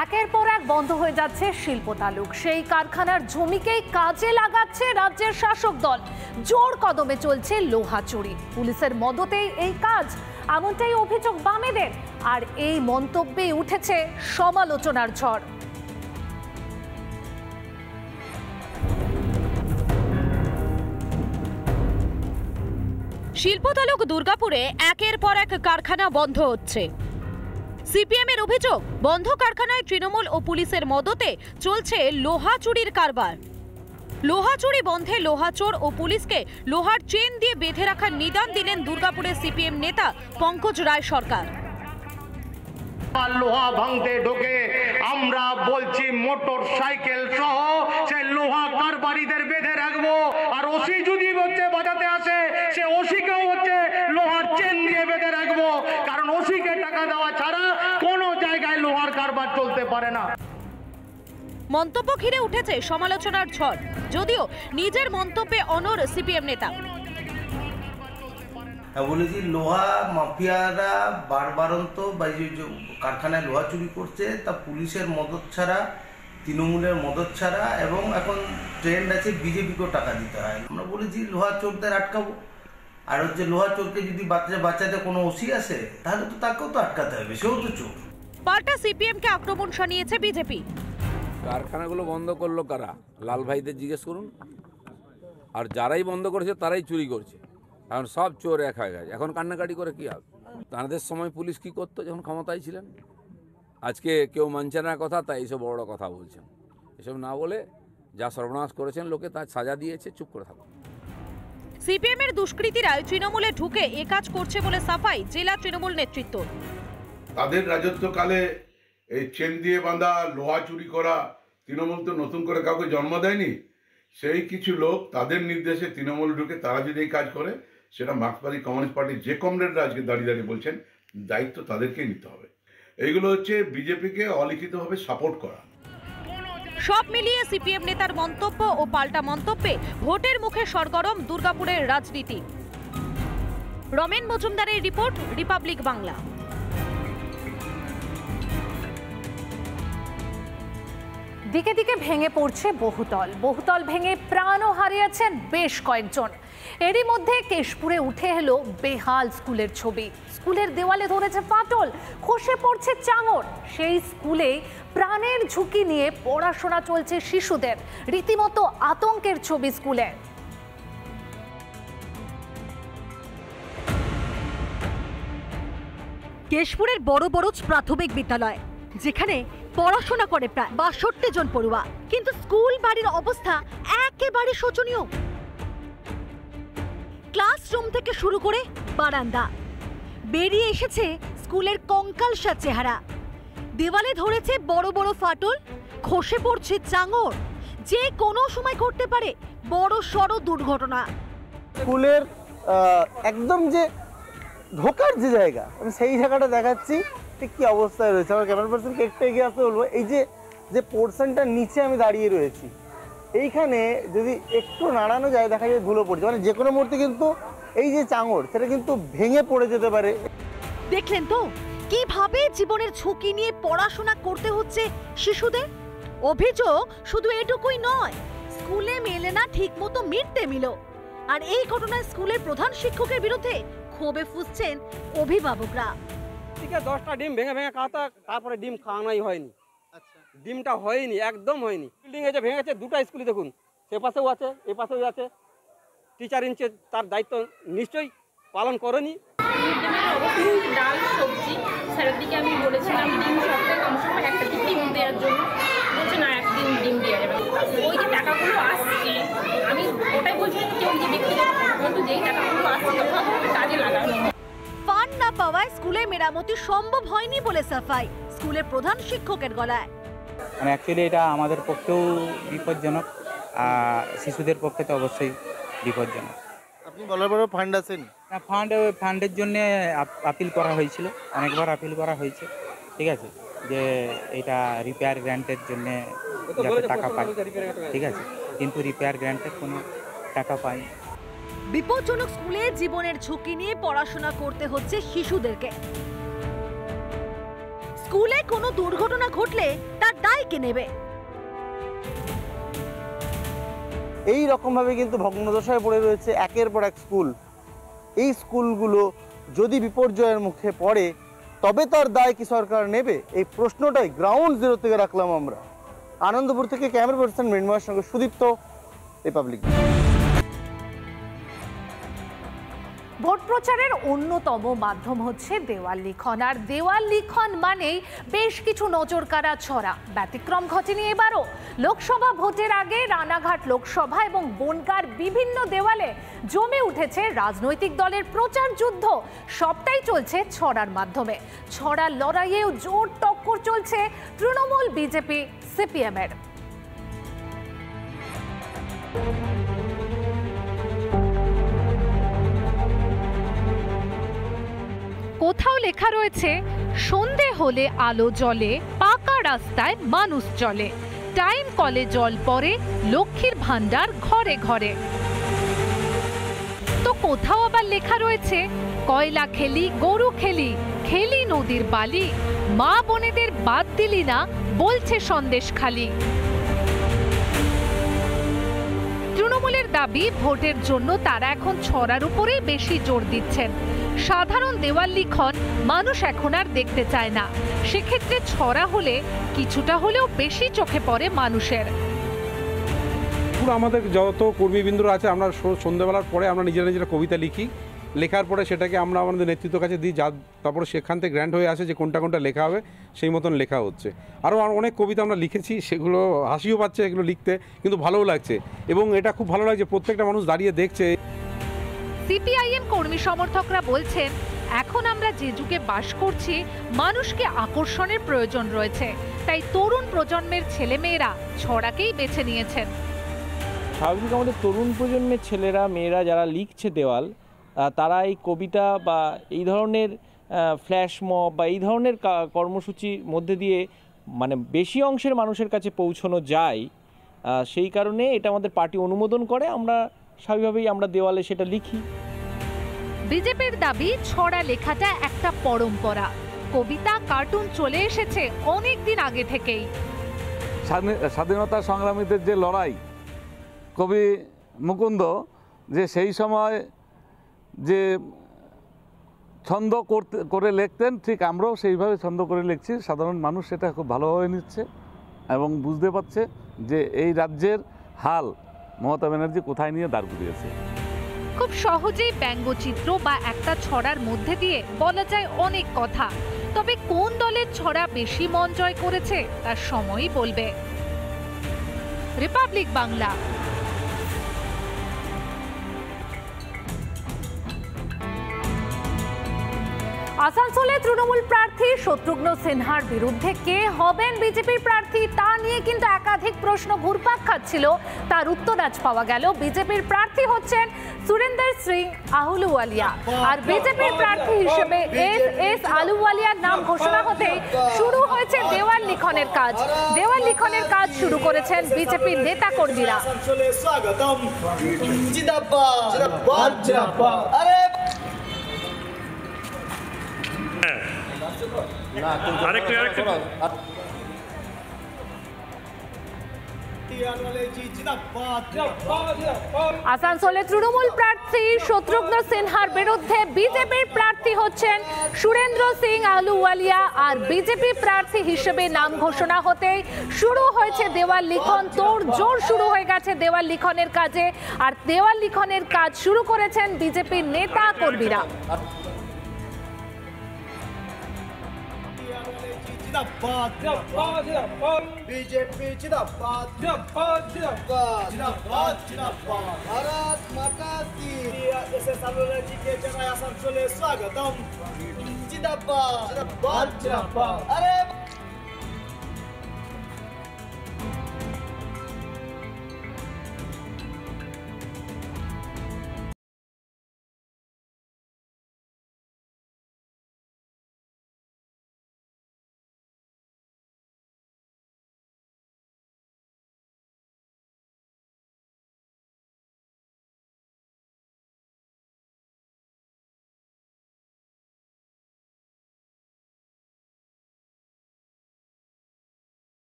একের পর এক বন্ধ হয়ে যাচ্ছে শিল্প তালুক। সেই কারখানার জমিকেই কাজে লাগাচ্ছে রাজ্যের শাসক দল। জোর কদমে চলছে লোহা চুরি, পুলিশের মদতেই এই কাজ, এমনটাই অভিযোগ বামেদের। আর এই মন্তব্যে উঠেছে সমালোচনার ঝড়। শিল্প তালুক দুর্গাপুরে একের পর এক কারখানা বন্ধ হচ্ছে। সিপিএম এর অভিযোগ, বন্ধ কারখানায় তৃণমূল ও পুলিশের মদতে চলছে লোহা চুরির কারবার। লোহা চুরি বন্ধে লোহা চোর ও পুলিশকে লোহার চেন দিয়ে বেঁধে রাখার নিদান দিলেন দুর্গাপুরের সিপিএম নেতা পঙ্কজ রায় সরকার। লোহা ভাঙতে ঢোকে আমরা বলছি মোটর সাইকেল সহ সেই লোহা কারবারিদের বেঁধে রাখবো, আর ওসি যদি হচ্ছে বাজাতে আসে সে ওসিকেও হচ্ছে লোহার চেন দিয়ে বেঁধে রাখবো, কারণ ওসিকে টাকা দেওয়া ছাড়া কোনো জায়গায় লোহার কারবার চলতে পারে না। মন্তব্য ঘিরে উঠেছে সমালোচনার ঝড়, যদিও নিজের মন্তব্যে অনড় সিপিএম নেতা। বলেছি লোহা মাফিয়ারা বারবারন্ত কারখানায় লোহা চুরি করছে, তা পুলিশের মদত ছাড়া, তৃণমূলের মদত ছাড়া, এবং এখন ট্রেন্ড আছে বিজেপিকেও টাকা দিতে হয়। আমরা বলেছি লোহা চোরদের আটকাবো, আর হচ্ছে লোহা চোরকে যদি বাচ্চাতে কোনো ওসি আসে তাহলে তো তাকেও তো আটকাতে হবে, সেও তো চোর। পাল্টা সিপিএমকে আক্রমণ শানিয়েছে বিজেপি। কারখানাগুলো বন্ধ করলো কারা? লাল ভাইদের জিজ্ঞেস করুন। আর যারাই বন্ধ করেছে তারাই চুরি করছে, কারণ সব চোর এক হয়ে গেছে। এখন কান্নাকাটি করে কি হবে? তাদের সময় পুলিশ কি করতো যখন ক্ষমতায় ছিলেন? আজকে কেউ মানছে না কথা, তাই এইসব বড় বড় কথা বলছেন। এসব না বলে যা সর্বনাশ করেছেন লোকে তার সাজা দিয়েছে, চুপ করে থাকুন। সিপিএম এর দুষ্কৃতীরা তৃণমূলে ঢুকে এ কাজ করছে বলে সাফাই জেলা তৃণমূল নেতৃত্ব। তাদের রাজত্বকালে এই চেন দিয়ে বাঁধা লোহা চুরি করা, তৃণমূল তো নতুন করে কাউকে জন্ম দেয়নি। সেই কিছু লোক তাদের নির্দেশে তৃণমূল ঢুকে তারা যদি এই কাজ করে, সেটা মার্ক্সবাদী কমিউনিস্ট পার্টির যে কমরেডরা আজকে দাঁড়িয়ে দাঁড়িয়ে বলছেন দায়িত্ব তাদেরকেই নিতে হবে। এইগুলো হচ্ছে বিজেপিকে অলিখিতভাবে সাপোর্ট করা। সব মিলিয়ে সিপিএম নেতার মন্তব্য ও পাল্টা মন্তব্যে ভোটের মুখে সরগরম দুর্গাপুরের রাজনীতি। রমেন মজুমদারের রিপোর্ট, রিপাবলিক বাংলা। দিকে দিকে ভেঙে পড়ছে বহুতল, বহুতল ভেঙে প্রাণও হারিয়েছেন বেশ কয়েকজন। এরই মধ্যে কেশপুরে উঠে এলো বেহাল স্কুলের ছবি। স্কুলের দেওয়ালে ধরেছে ফাটল, খসে পড়ছে চাঙড়। সেই স্কুলে প্রাণের ঝুঁকি নিয়ে পড়াশোনা চলছে শিশুদের, রীতিমতো আতঙ্কের ছবি স্কুলে। কেশপুরের বড় বড়জ প্রাথমিক বিদ্যালয়, যেখানে পড়াশোনা করে প্রায় ৬২ জন পড়ুয়া, কিন্তু স্কুল বাড়ির অবস্থা একেবারে শোচনীয়। ক্লাসরুম থেকে শুরু করে বারান্দা, বেরিয়ে এসেছে স্কুলের কঙ্কালসার চেহারা। দেওয়ালে ধরেছে বড় বড় ফাটল, খসে পড়ছে চাঙড়। যে কোনো সময় ঘটতে পারে বড় সড় দুর্ঘটনা। স্কুলের একদম যে ঢোকার যে জায়গা, আমি সেই জায়গাটা দেখাচ্ছি ঠিক কি অবস্থায় রয়েছে। আমার ক্যামেরা পার্সনকে একটু এগিয়ে আসতে বলবো। এই যে পোর্শনটার নিচে আমি দাঁড়িয়ে রয়েছি, এইখানে যদি একটু নাড়ানো যায় দেখা যায় ধুলো পড়ছে, মানে যে কোনো মুহূর্তে কিন্তু এই যে চাঙড় সেটা কিন্তু ভেঙে পড়ে যেতে পারে। দেখলেন তো কিভাবে জীবনের ঝুঁকি নিয়ে পড়াশোনা করতে হচ্ছে শিশুদের। অভিযোগ শুধু এটুকুই নয়, স্কুলে মেলে না ঠিক মতো মিড ডে মিলও। আর এই ঘটনায় স্কুলের প্রধান শিক্ষকের বিরুদ্ধে ক্ষোভে ফুঁসছেন অভিভাবকরা। ঠিক আছে, 10টা ডিম ভেঙে ভেঙে খাওয়া, তারপরে ডিম খাওয়ানোই হয়নি। ডিমটা হয়নি, একদম হয়নি। বিল্ডিং এই যে ভেঙেছে, দুটো স্কুলে দেখুন, সে পাশেও আছে এ পাশেও আছে। টিচার ইনচার্জ তার দায়িত্ব নিশ্চয়ই পালন করেনি। ডাল সবজি স্যারের দিকে আমি বলেছিলাম ডিম সপ্তাহে কমসে কম একটা ডিম দেওয়ার জন্য, বলছে না একদিন ডিম দেওয়া যাবে। ওই যে টাকাগুলো আসছে, আমি ওটাই বলছিলাম যে ওই যে ব্যক্তিগত, কিন্তু যেই টাকাগুলো আসছে তখন কাজে লাগানো। ফান্ড না পাওয়ায় স্কুলে মেরামতি সম্ভব হয়নি বলে সাফাই স্কুলের প্রধান শিক্ষকের গলায়। মানে অ্যাকচুয়ালি এটা আমাদের পক্ষেও বিপজ্জনক, শিশুদের পক্ষে তো অবশ্যই বিপজ্জনক। আপনি বলার পরে ফান্ড আছেন না? ফান্ডের জন্য আপিল করা হয়েছিল, অনেকবার আপিল করা হয়েছে, ঠিক আছে, যে এটা রিপেয়ার গ্র্যান্টের জন্য যাতে টাকা পাই, ঠিক আছে, কিন্তু রিপেয়ার গ্র্যান্টের কোনো টাকা পাইনি। বিপজ্জনক স্কুলে জীবনের ঝুঁকি নিয়ে পড়াশোনা করতে হচ্ছে শিশুদেরকে। স্কুলে কোনো দুর্ঘটনা ঘটলে তার দায় কে নেবে? এই রকমভাবে কিন্তু ভগ্নদশায় পড়ে রয়েছে একের পর এক স্কুল। এই স্কুলগুলো যদি বিপর্যয়ের মুখে পড়ে তবে তার দায় কি সরকার নেবে? এই প্রশ্নটাই গ্রাউন্ড জিরো থেকে রাখলাম আমরা। আনন্দপুর থেকে ক্যামেরা পার্সন মৃন্ময়ের সঙ্গে সুদীপ্ত, রিপাবলিক। ভোট প্রচারের অন্যতম মাধ্যম হচ্ছে দেওয়াল লিখন, আর দেওয়াল লিখন মানেই বেশ কিছু নজরকাড়া ছড়া। ব্যতিক্রম ঘটেনি এবারও। লোকসভা ভোটের আগে রানাঘাট লোকসভা এবং বনগাঁর বিভিন্ন দেওয়ালে জমে উঠেছে রাজনৈতিক দলের প্রচার যুদ্ধ। সবটাই চলছে ছড়ার মাধ্যমে। ছড়ার লড়াইয়েও জোর টক্কর চলছে তৃণমূল, বিজেপি, সিপিএম এর। কোথাও লেখা রয়েছে সন্ধে হলে আলো জ্বলে, পাকা রাস্তায় মানুষ চলে, টাইম কলে জল পড়ে, লক্ষ্মীর ভান্ডার ঘরে ঘরে। তো কোথাও আবার লেখা রয়েছে কয়লা খেলি, গরু খেলি, খেলি নদীর বালি, মা বোনেদের বাদ দিলি না, বলছে সন্দেশ খালি। তৃণমূলের দাবি ভোটের জন্য তারা এখন ছড়ার উপরেই বেশি জোর দিচ্ছেন। সাধারণ দেওয়াল লিখন মানুষ এখন আর দেখতে চায় না। সেক্ষেত্রে ছড়া হলে কিছুটা হলেও বেশি চোখে পড়ে মানুষের। পুরো আমাদের যত কর্মীবৃন্দরা আছে, আমরা সন্ধ্যাবেলার পরে আমরা নিজেরা কবিতা লিখি। লেখার পরে সেটাকে আমরা আমাদের নেতৃত্বের কাছে দিই, তারপরে সেখান থেকে গ্র্যান্ড হয়ে আসে যে কোনটা লেখা হবে, সেই মতন লেখা হচ্ছে। আরও অনেক কবিতা আমরা লিখেছি, সেগুলো হাসিও পাচ্ছে এগুলো লিখতে, কিন্তু ভালোও লাগছে। এবং এটা খুব ভালো লাগছে, প্রত্যেকটা মানুষ দাঁড়িয়ে দেখছে। সিপিআইএম কর্মী সমর্থকরা বলছেন, এখন আমরা যে যুগে বাস করছি, মানুষকে আকর্ষণের প্রয়োজন রয়েছে। তাই তরুণ প্রজন্মের ছেলেমেয়েরা ছড়াকেই বেছে নিয়েছেন। স্বাভাবিক আমাদের তরুণ প্রজন্মের ছেলেরা মেয়েরা যারা লিখছে দেওয়াল, তারা এই কবিতা বা এই ধরনের ফ্ল্যাশ মব বা এই ধরনের কর্মসূচির মধ্যে দিয়ে মানে বেশি অংশের মানুষের কাছে পৌঁছানো যায়। সেই কারণে এটা আমাদের পার্টি অনুমোদন করে, আমরা স্বাভাবিকভাবেই আমরা দেওয়ালে সেটা লিখি। বিজেপির দাবি ছড়া লেখাটা একটা পরম্পরা। কবিতা, কার্টুন চলে এসেছে অনেক দিন আগে থেকেই। স্বাধীনতা সংগ্রামীদের যে লড়াই, কবি মুকুন্দ যে সেই সময় যে ছন্দ করে লিখতেন, ঠিক আমরাও সেইভাবে ছন্দ করে লিখছি। সাধারণ মানুষ সেটা খুব ভালোভাবে নিচ্ছে এবং বুঝতে পারছে যে এই রাজ্যের হাল মমতা ব্যানার্জি কোথায় নিয়ে দাঁড় করিয়েছে। খুব সহজেই ব্যঙ্গচিত্র বা একটা ছড়ার মধ্যে দিয়ে বলা যায় অনেক কথা। তবে কোন দলের ছড়া বেশি মন জয় করেছে তার সময়ই বলবে। রিপাবলিক বাংলা। আসানসোলে তৃণমূল প্রার্থী শত্রুঘ্ন সিনহার বিরুদ্ধে কে হবেন বিজেপির প্রার্থী, তা নিয়ে কিন্তু একাধিক প্রশ্ন ঘুরপাক খাচ্ছিল। তার উত্তর আজ পাওয়া গেল। বিজেপির প্রার্থী হচ্ছেন সুরেন্দর সিং আহলুওয়ালিয়া। আর বিজেপির প্রার্থী হিসেবে এস আহলুওয়ালিয়ার নাম ঘোষণা হতেই শুরু হয়েছে দেওয়াল লিখনের কাজ। দেওয়াল লিখনের কাজ শুরু করেছেন বিজেপির নেতা কর্মীরা। আসানসোলে তৃণমূল প্রার্থী শত্রুঘ্ন সিনহার বিরুদ্ধে বিজেপির প্রার্থী হচ্ছেন সুরেন্দ্র সিং আহলুওয়ালিয়া। আর বিজেপি প্রার্থী হিসেবে নাম ঘোষণা হতেই শুরু হয়েছে দেওয়াল লিখন। তোড়জোড় শুরু হয়ে গেছে দেওয়াল লিখনের কাজে। আর দেওয়াল লিখনের কাজ শুরু করেছেন বিজেপির নেতা কর্মীরা। बीजेपी जिंदाबाद जिंदाबाद जिंदाबाद जिंदाबाद जिंदाबाद भारत माता की एसएस आलुवालिया जी के जगह आसानसोले स्वागतम जिंदाबाद जिंदाबाद जिंदाबाद अरे